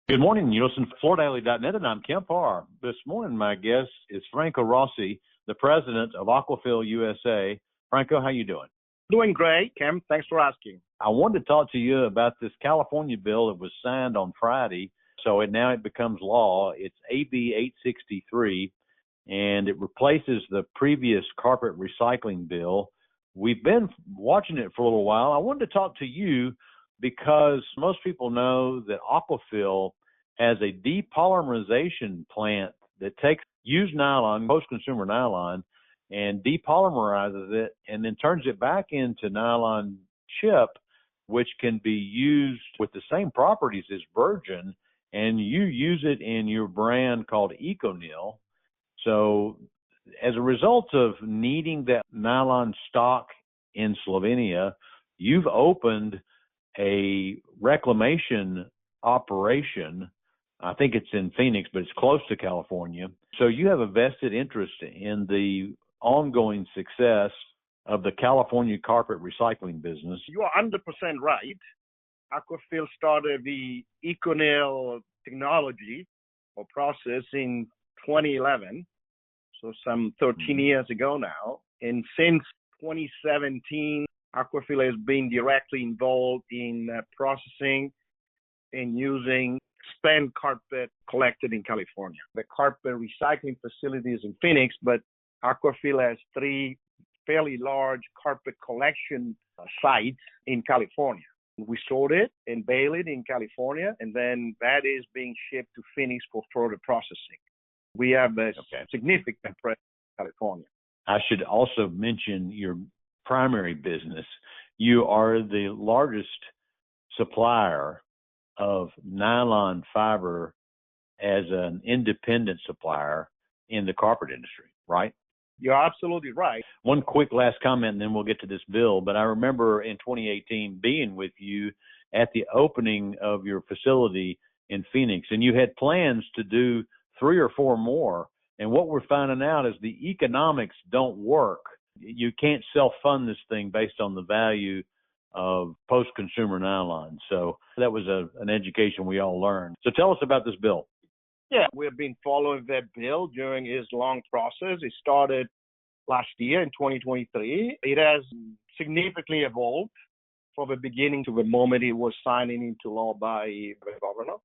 Good morning. You listen to FloorDaily.net, and I'm Kemp Harr. This morning, my guest is Franco Rossi, the president of Aquafil USA. Franco, how you doing? Doing great, Kemp. Thanks for asking. I wanted to talk to you about this California bill that was signed on Friday, so now it becomes law. It's AB-863, and it replaces the previous carpet recycling bill. We've been watching it for a little while. I wanted to talk to you because most people know that Aquafil has a depolymerization plant that takes used nylon, post-consumer nylon, and depolymerizes it and then turns it back into nylon chip, which can be used with the same properties as virgin, and you use it in your brand called EcoNil. So as a result of needing that nylon stock in Slovenia, you've opened a reclamation operation. I think it's in Phoenix, but it's close to California. So you have a vested interest in the ongoing success of the California carpet recycling business. You are 100% right. Aquafil started the EcoNil technology or process in 2011, so some 13 years ago now. And since 2017, Aquafil has been directly involved in processing and using spent carpet collected in California. The carpet recycling facility is in Phoenix, but Aquafil has 3 fairly large carpet collection sites in California. We sort it and bale it in California, and then that is being shipped to Phoenix for further processing. We have a significant presence in California. I should also mention your primary business. You are the largest supplier of nylon fiber as an independent supplier in the carpet industry, right? You're absolutely right. One quick last comment, and then we'll get to this bill. But I remember in 2018 being with you at the opening of your facility in Phoenix, and you had plans to do 3 or 4 more. And what we're finding out is the economics don't work. You can't self-fund this thing based on the value of post-consumer nylon. So that was an education we all learned. So tell us about this bill. Yeah, we've been following that bill during its long process. It started last year in 2023. It has significantly evolved from the beginning to the moment it was signed into law by the governor.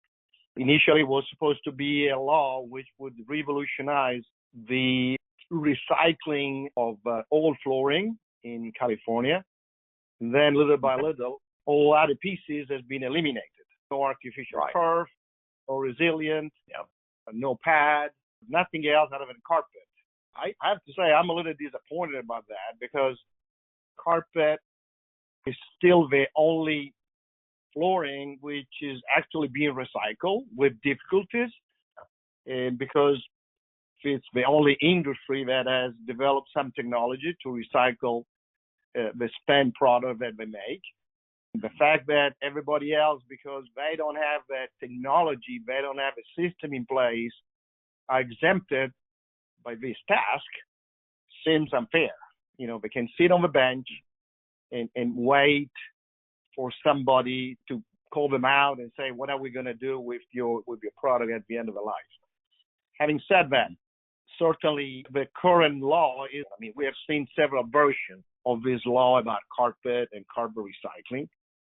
Initially, it was supposed to be a law which would revolutionize the recycling of old flooring in California. And then little by little, all other pieces has been eliminated. No artificial turf, no resilient, no pad, nothing else other than carpet. I have to say I'm a little disappointed about that because carpet is still the only flooring which is actually being recycled with difficulties, and because it's the only industry that has developed some technology to recycle the spent product that they make. The fact that everybody else, because they don't have that technology, they don't have a system in place, are exempted by this task seems unfair. You know, they can sit on the bench and wait for somebody to call them out and say, what are we going to do with your product at the end of the life? Having said that, certainly the current law is, we have seen several versions of this law about carpet and carpet recycling.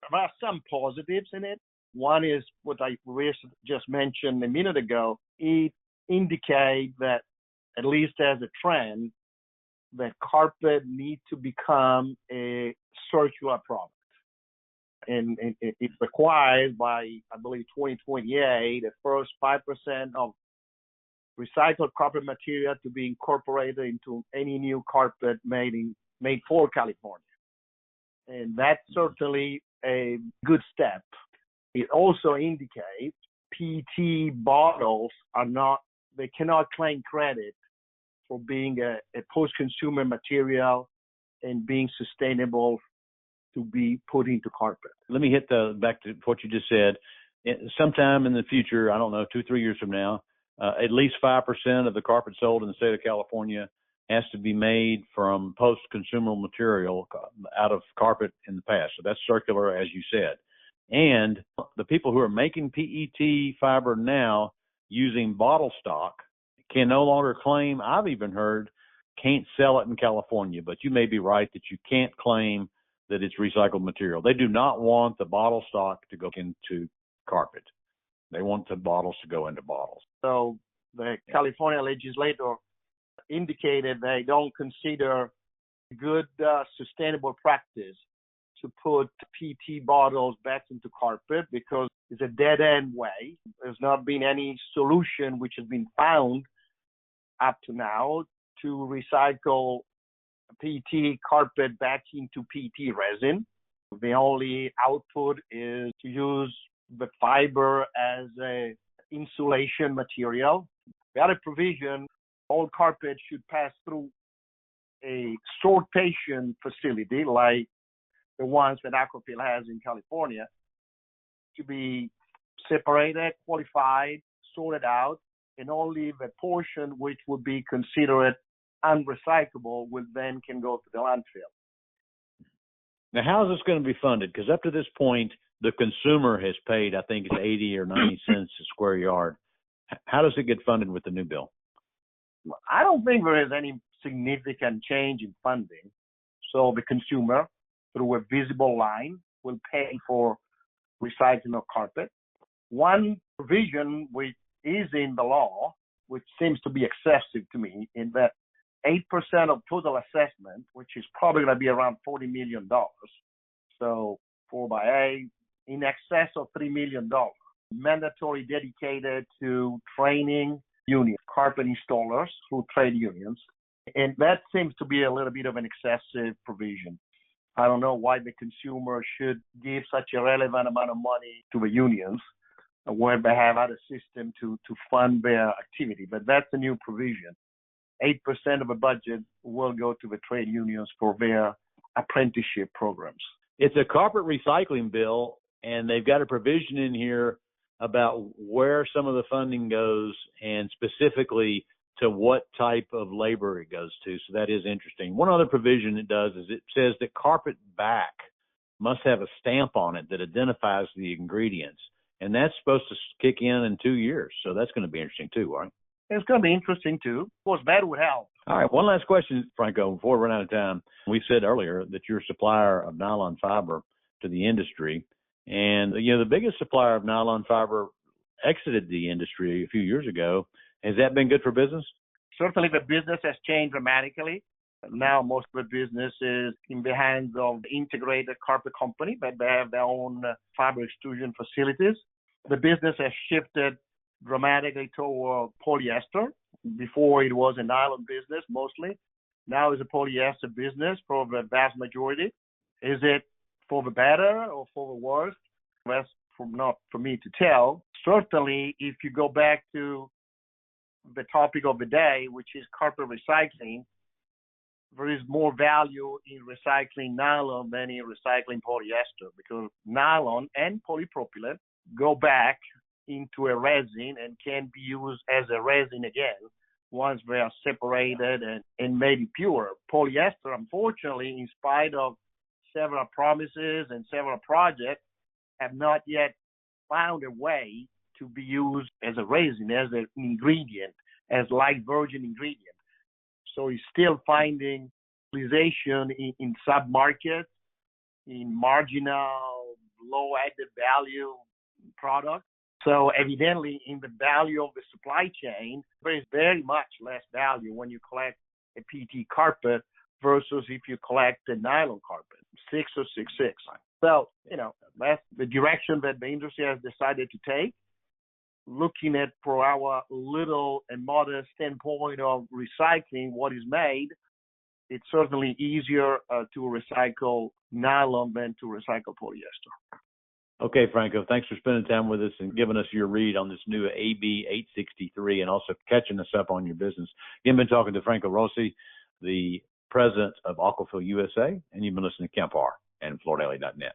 There are some positives in it. One is what I just mentioned a minute ago. It indicates that, at least as a trend, that carpet needs to become a circular product. And it requires by, I believe, 2028, the first 5% of recycled carpet material to be incorporated into any new carpet made for California. And that's certainly a good step. It also indicates PET bottles they cannot claim credit for being a post-consumer material and being sustainable to be put into carpet. Let me hit back to what you just said. Sometime in the future, I don't know, 2-3 years from now, at least 5% of the carpet sold in the state of California has to be made from post-consumer material out of carpet in the past. So that's circular, as you said. And the people who are making PET fiber now using bottle stock can no longer claim, I've even heard, can't sell it in California, but you may be right that you can't claim that it's recycled material. They do not want the bottle stock to go into carpet. They want the bottles to go into bottles. So the California legislator indicated they don't consider good sustainable practice to put PET bottles back into carpet because it's a dead-end way. There's not been any solution which has been found up to now to recycle PET carpet back into PET resin. The only output is to use the fiber as a insulation material. The other provision, all carpet should pass through a sortation facility like the ones that Aquafil has in California to be separated, qualified, sorted out, and only the portion which would be considered unrecyclable will then can go to the landfill. Now, how is this going to be funded? Because up to this point, the consumer has paid, I think it's 80 or 90 cents a square yard. How does it get funded with the new bill? I don't think there is any significant change in funding. So the consumer, through a visible line, will pay for recycling of carpet. One provision which is in the law, which seems to be excessive to me, in that 8% of total assessment, which is probably going to be around $40 million. So 4 by 8, in excess of $3 million, mandatory dedicated to training union, carpet installers through trade unions. And that seems to be a little bit of an excessive provision. I don't know why the consumer should give such a relevant amount of money to the unions where they have other system to fund their activity. But that's a new provision. 8% of the budget will go to the trade unions for their apprenticeship programs. It's a carpet recycling bill, and they've got a provision in here about where some of the funding goes and specifically to what type of labor it goes to. So that is interesting. One other provision it does is it says that carpet back must have a stamp on it that identifies the ingredients. And that's supposed to kick in 2 years. So that's going to be interesting too, right? It's going to be interesting too. Of course, that would help. All right. One last question, Franco, before we run out of time. We said earlier that you're a supplier of nylon fiber to the industry. And, the biggest supplier of nylon fiber exited the industry a few years ago. Has that been good for business? Certainly the business has changed dramatically. Now most of the business is in the hands of the integrated carpet company, but they have their own fiber extrusion facilities. The business has shifted dramatically toward polyester. Before it was a nylon business mostly. Now it's a polyester business for the vast majority. Is it for the better or for the worse? That's not for me to tell. Certainly, if you go back to the topic of the day, which is carpet recycling, there is more value in recycling nylon than in recycling polyester because nylon and polypropylene go back into a resin and can be used as a resin again once they are separated and made pure. Polyester, unfortunately, in spite of several promises and several projects, have not yet found a way to be used as a resin, as an ingredient, as light virgin ingredient. So it's still finding utilization in sub-markets, in marginal, low added value products. So evidently, in the value of the supply chain, there is very much less value when you collect a PET carpet versus if you collect a nylon carpet, 6 or 6.6. So, that's the direction that the industry has decided to take. Looking at, for our little and modest standpoint of recycling what is made, it's certainly easier to recycle nylon than to recycle polyester. Okay, Franco, thanks for spending time with us and giving us your read on this new AB-863 and also catching us up on your business. You've been talking to Franco Rossi, the president of Aquafil USA, and you've been listening to Kemp Harr and FloorDaily.net.